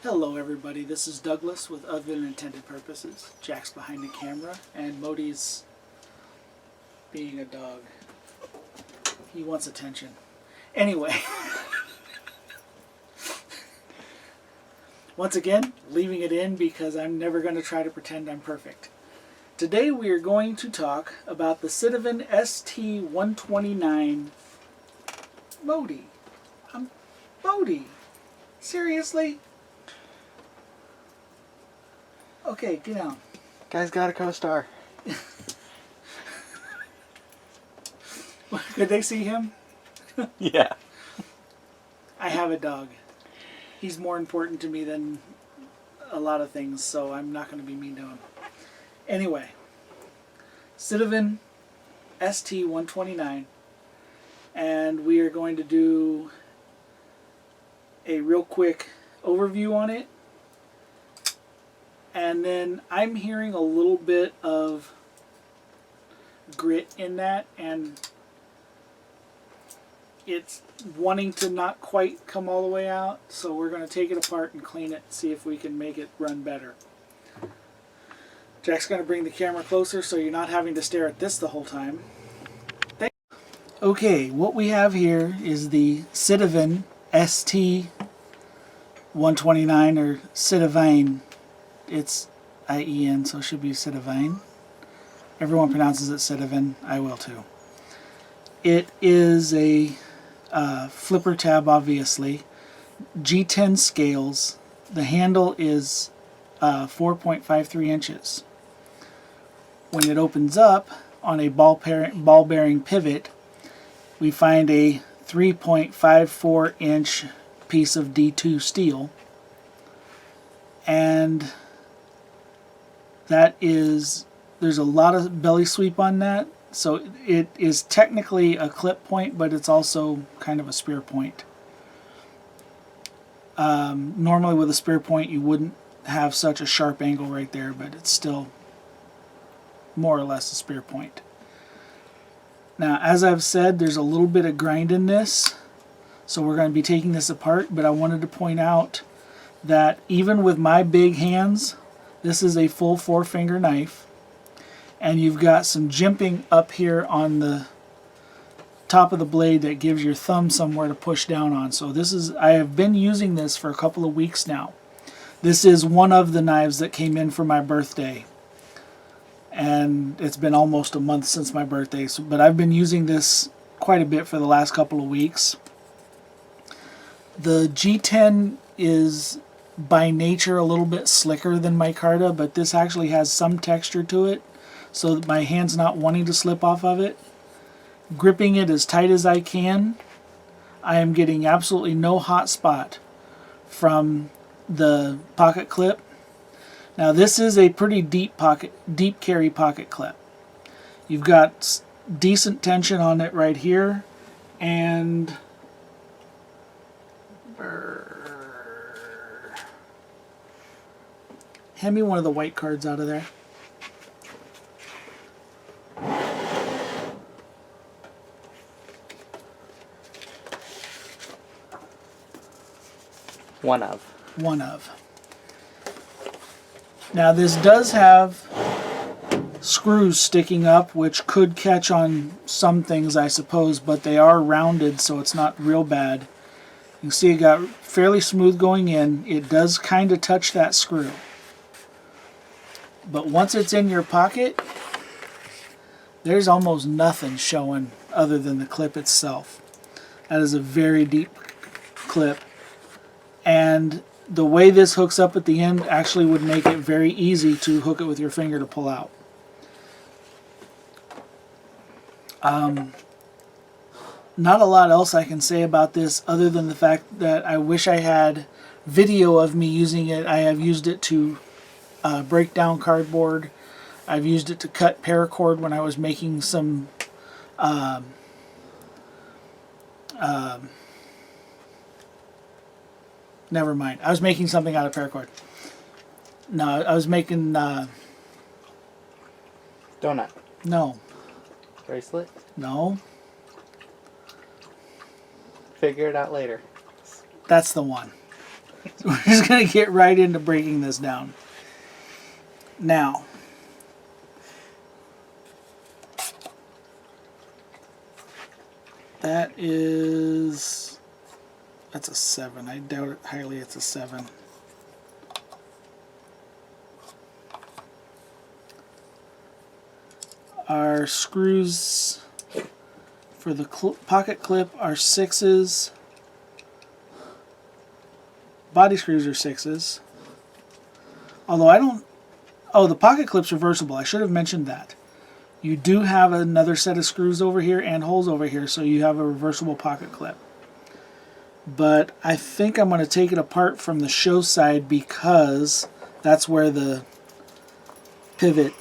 Hello everybody, this is Douglas with Other Than Intended Purposes. Jack's behind the camera and Modi's being a dog. He wants attention. Anyway, once again, leaving it in because I'm never going to try to pretend I'm perfect. Today we are going to talk about the Sitivien ST129 Modi. Modi? Seriously? Okay, get down. Guy's got a co-star. Could they see him? Yeah. I have a dog. He's more important to me than a lot of things, so I'm not going to be mean to him. Anyway, Sitivien ST129, and we are going to do a real quick overview on it. And then I'm hearing a little bit of grit in that, and it's wanting to not quite come all the way out, so we're going to take it apart and clean it, see if we can make it run better. Jack's going to bring the camera closer so you're not having to stare at this the whole time. Okay, what we have here is the Sitivien ST129, or Sitivien. It's I-E-N, so it should be Sitivien. Everyone pronounces it Sitivien. I will too. It is a flipper tab, obviously. G10 scales. The handle is 4.53 inches. When it opens up on a ball bearing pivot, we find a 3.54 inch piece of D2 steel, and there's a lot of belly sweep on that, so it is technically a clip point, but it's also kind of a spear point. Normally with a spear point you wouldn't have such a sharp angle right there, but it's still more or less a spear point. Now, as I've said, there's a little bit of grind in this, so we're going to be taking this apart, but I wanted to point out that even with my big hands, this is a full 4-finger knife, and you've got some jimping up here on the top of the blade that gives your thumb somewhere to push down on. So I have been using this for a couple of weeks now. This is one of the knives that came in for my birthday, and it's been almost a month since my birthday, but I've been using this quite a bit for the last couple of weeks. The G10 is by nature a little bit slicker than micarta, but this actually has some texture to it, so that my hand's not wanting to slip off of it. Gripping it as tight as I can, I am getting absolutely no hot spot from the pocket clip. Now this is a pretty deep carry pocket clip. You've got decent tension on it right here, and hand me one of the white cards out of there. One of. Now this does have screws sticking up, which could catch on some things, I suppose, but they are rounded, so it's not real bad. You can see it got fairly smooth going in. It does kind of touch that screw. But once it's in your pocket, there's almost nothing showing other than the clip itself. That is a very deep clip. And the way this hooks up at the end actually would make it very easy to hook it with your finger to pull out. Not a lot else I can say about this other than the fact that I wish I had video of me using it. I have used it to break down cardboard. I've used it to cut paracord when I was making some never mind. I was making something out of paracord. No, I was making Donut. no. Bracelet? No. Figure it out later. That's the one. So we're just going to get right into breaking this down. Now, that's a 7. I doubt it highly it's a 7. Our screws for the pocket clip are 6s. Body screws are 6s. Although I don't... Oh, the pocket clip's reversible. I should have mentioned that. You do have another set of screws over here and holes over here, so you have a reversible pocket clip. But I think I'm going to take it apart from the show side because that's where the pivot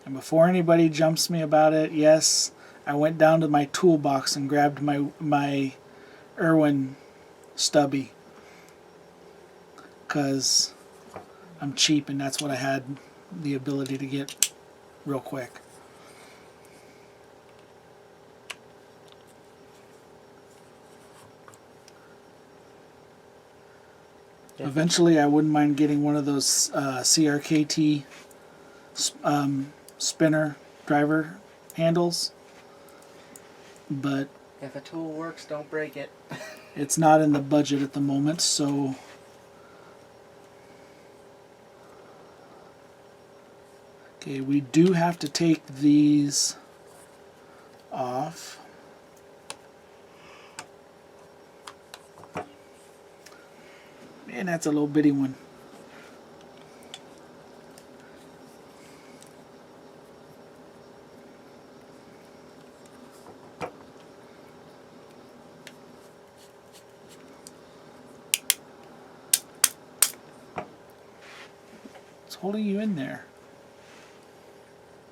and before anybody jumps me about it, yes, I went down to my toolbox and grabbed my Irwin stubby because I'm cheap and that's what I had the ability to get real quick. Yeah. Eventually I wouldn't mind getting one of those CRKT spinner driver handles, but if a tool works, don't break it. It's not in the budget at the moment, so okay, we do have to take these off. Man, that's a little bitty one. Holding you in there.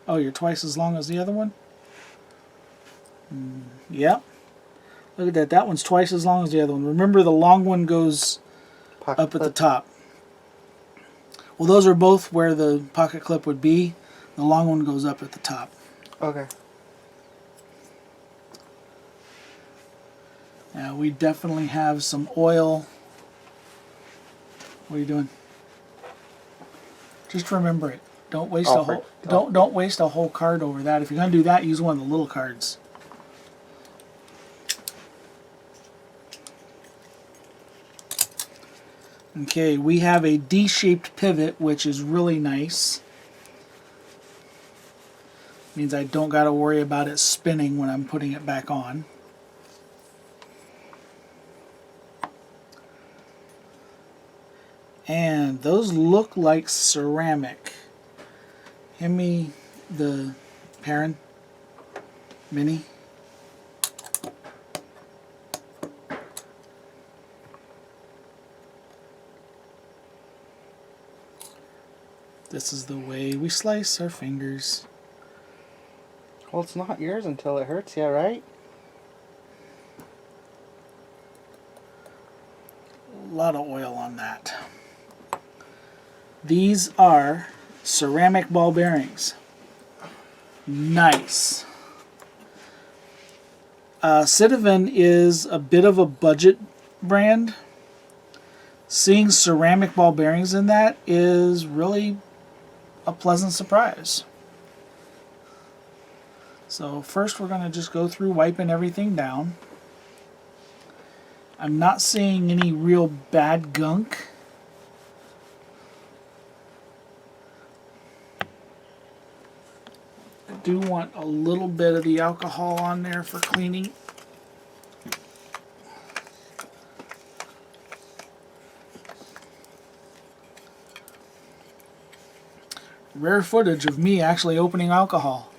Oh, you're twice as long as the other one? Yep. Look at that. That one's twice as long as the other one. Remember, the long one goes up at the top. Well, those are both where the pocket clip would be. The long one goes up at the top. Okay. Now, we definitely have some oil. What are you doing? Just remember it. Don't waste a whole don't waste a whole card over that. If you're gonna do that, use one of the little cards. Okay, we have a D-shaped pivot, which is really nice. Means I don't gotta worry about it spinning when I'm putting it back on. And those look like ceramic. Hand me the Perrin Mini. This is the way we slice our fingers. Well, it's not yours until it hurts you, right? A lot of oil on that. These are ceramic ball bearings. Nice. Sitivien is a bit of a budget brand. Seeing ceramic ball bearings in that is really a pleasant surprise. So first we're going to just go through wiping everything down. I'm not seeing any real bad gunk. I do want a little bit of the alcohol on there for cleaning. Rare footage of me actually opening alcohol.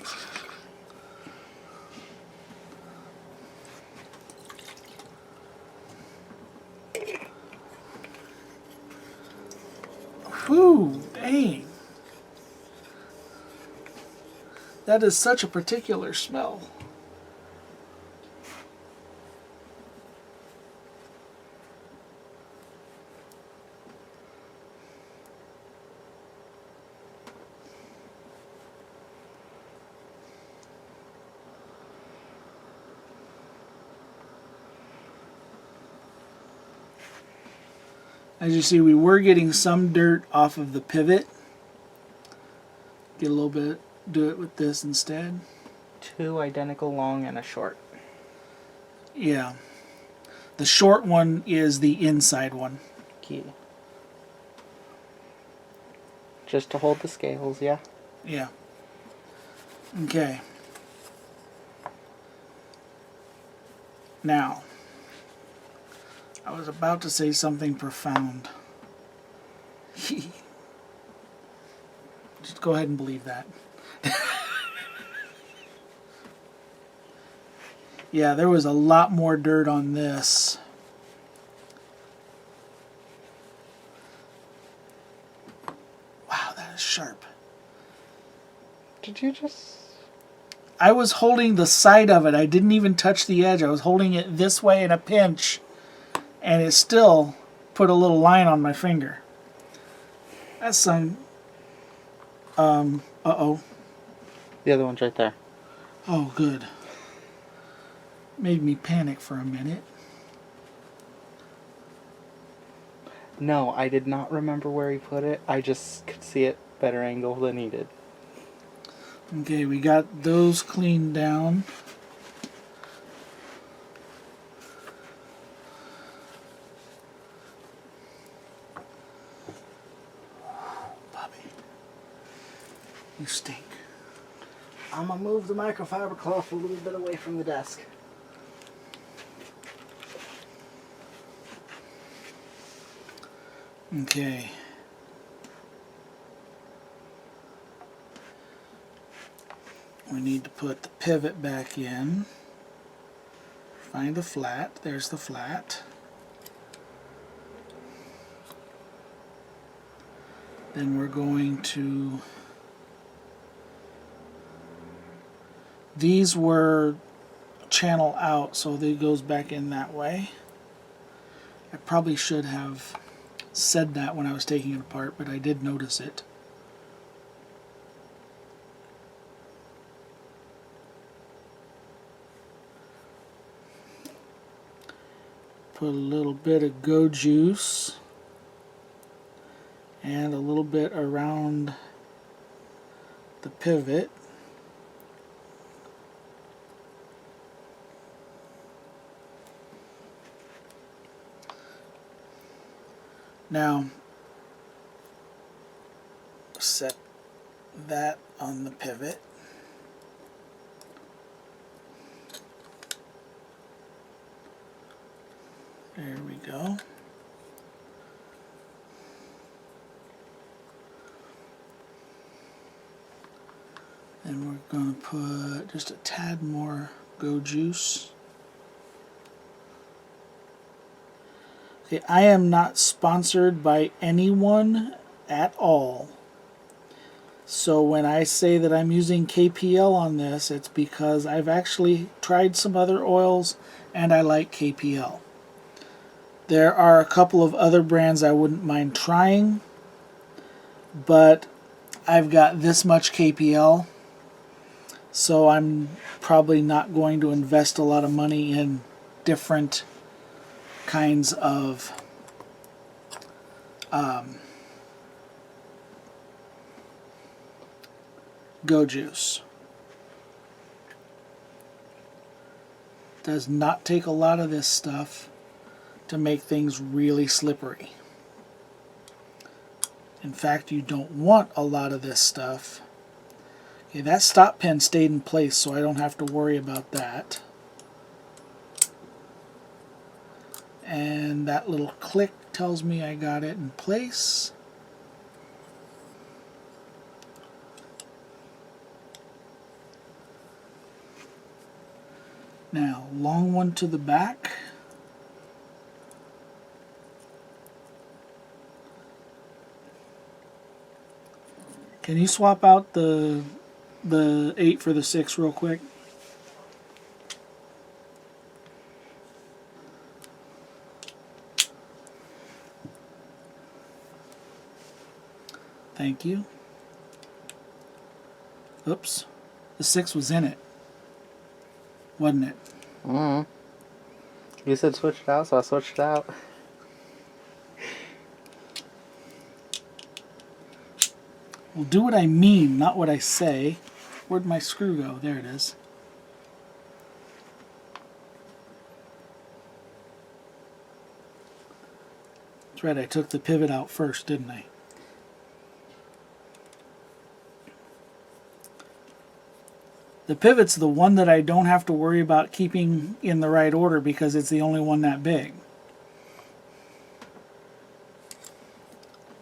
Whew, dang. That is such a particular smell. As you see, we were getting some dirt off of the pivot. Get a little bit, do it with this instead. 2 identical long and a short. Yeah. The short one is the inside one. Key. Just to hold the scales, yeah. Yeah. Okay. Now, I was about to say something profound. Just go ahead and believe that. Yeah, there was a lot more dirt on this. Wow, that is sharp. Did you just... I was holding the side of it. I didn't even touch the edge. I was holding it this way in a pinch, and it still put a little line on my finger. That's some... uh-oh. The other one's right there. Oh, good. Made me panic for a minute. No, I did not remember where he put it. I just could see it better angle than he did. Okay, we got those cleaned down. Bobby, you stink. I'm gonna move the microfiber cloth a little bit away from the desk. Okay. We need to put the pivot back in. Find the flat. There's the flat. Then we're going to... These were channel out, so they goes back in that way. I probably should have said that when I was taking it apart, but I did notice it. Put a little bit of Go Juice and a little bit around the pivot. Now, set that on the pivot. There we go. Then we're going to put just a tad more Go Juice. Okay, I am not sponsored by anyone at all. So when I say that I'm using KPL on this, it's because I've actually tried some other oils and I like KPL. There are a couple of other brands I wouldn't mind trying, but I've got this much KPL, so I'm probably not going to invest a lot of money in different kinds of Go Juice. Does not take a lot of this stuff to make things really slippery. In fact, you don't want a lot of this stuff. Okay, that stop pin stayed in place, so I don't have to worry about that. And that little click tells me I got it in place. Now, long one to the back. Can you swap out the 8 for the 6 real quick? Thank you. Oops. The 6 was in it, wasn't it? You said switch it out, so I switched it out. will do what I mean, not what I say. Where'd my screw go? There it is. That's right, I took the pivot out first, didn't I? The pivot's the one that I don't have to worry about keeping in the right order because it's the only one that big.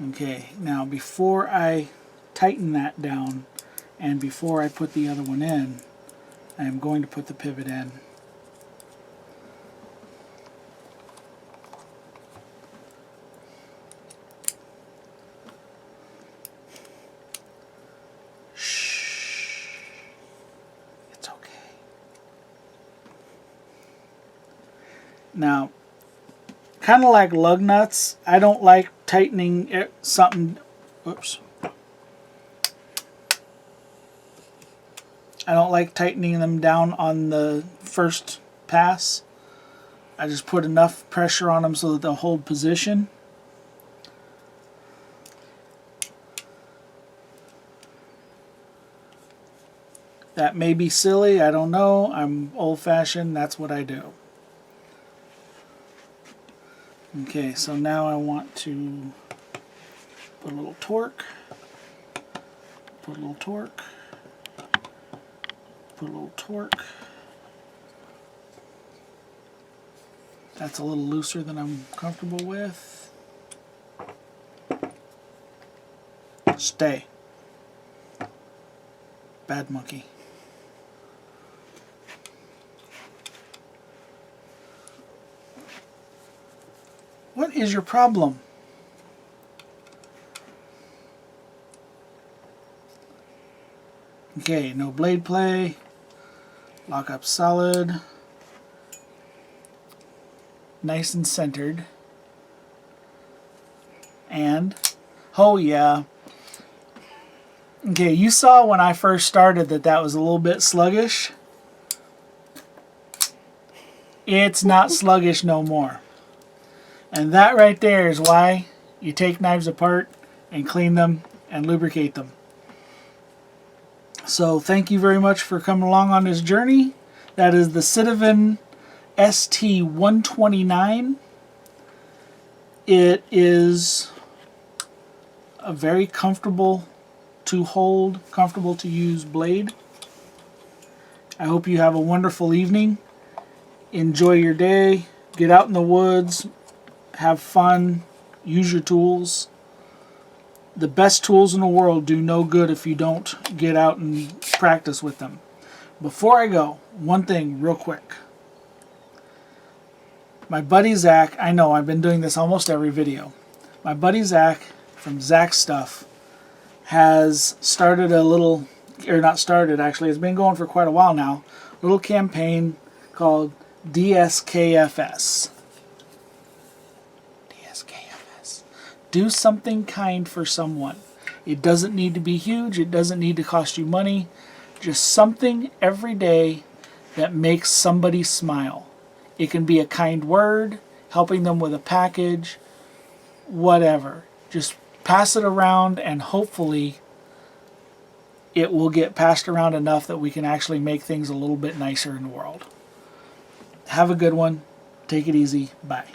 Okay, now before I tighten that down and before I put the other one in, I am going to put the pivot in. Now, kind of like lug nuts, I don't like tightening something. Oops. I don't like tightening them down on the first pass. I just put enough pressure on them so that they'll hold position. That may be silly, I don't know. I'm old-fashioned, that's what I do. Okay, so now I want to put a little torque, put a little torque, put a little torque. That's a little looser than I'm comfortable with. Stay. Bad monkey. What is your problem? Okay, no blade play. Lock up solid. Nice and centered. And, oh yeah. Okay, you saw when I first started that was a little bit sluggish. It's not sluggish no more. And that right there is why you take knives apart and clean them and lubricate them. So thank you very much for coming along on this journey. That is the Sitivien ST129. It is a very comfortable to hold, comfortable to use blade. I hope you have a wonderful evening. Enjoy your day. Get out in the woods. Have fun, use your tools. The best tools in the world do no good if you don't get out and practice with them. Before I go, one thing real quick. My buddy Zach, I know I've been doing this almost every video. My buddy Zach from Zach Stuff has started a little, or not started actually, it's been going for quite a while now, a little campaign called DSKFS. Do something kind for someone. It doesn't need to be huge. It doesn't need to cost you money. Just something every day that makes somebody smile. It can be a kind word, helping them with a package, whatever. Just pass it around and hopefully it will get passed around enough that we can actually make things a little bit nicer in the world. Have a good one. Take it easy. Bye.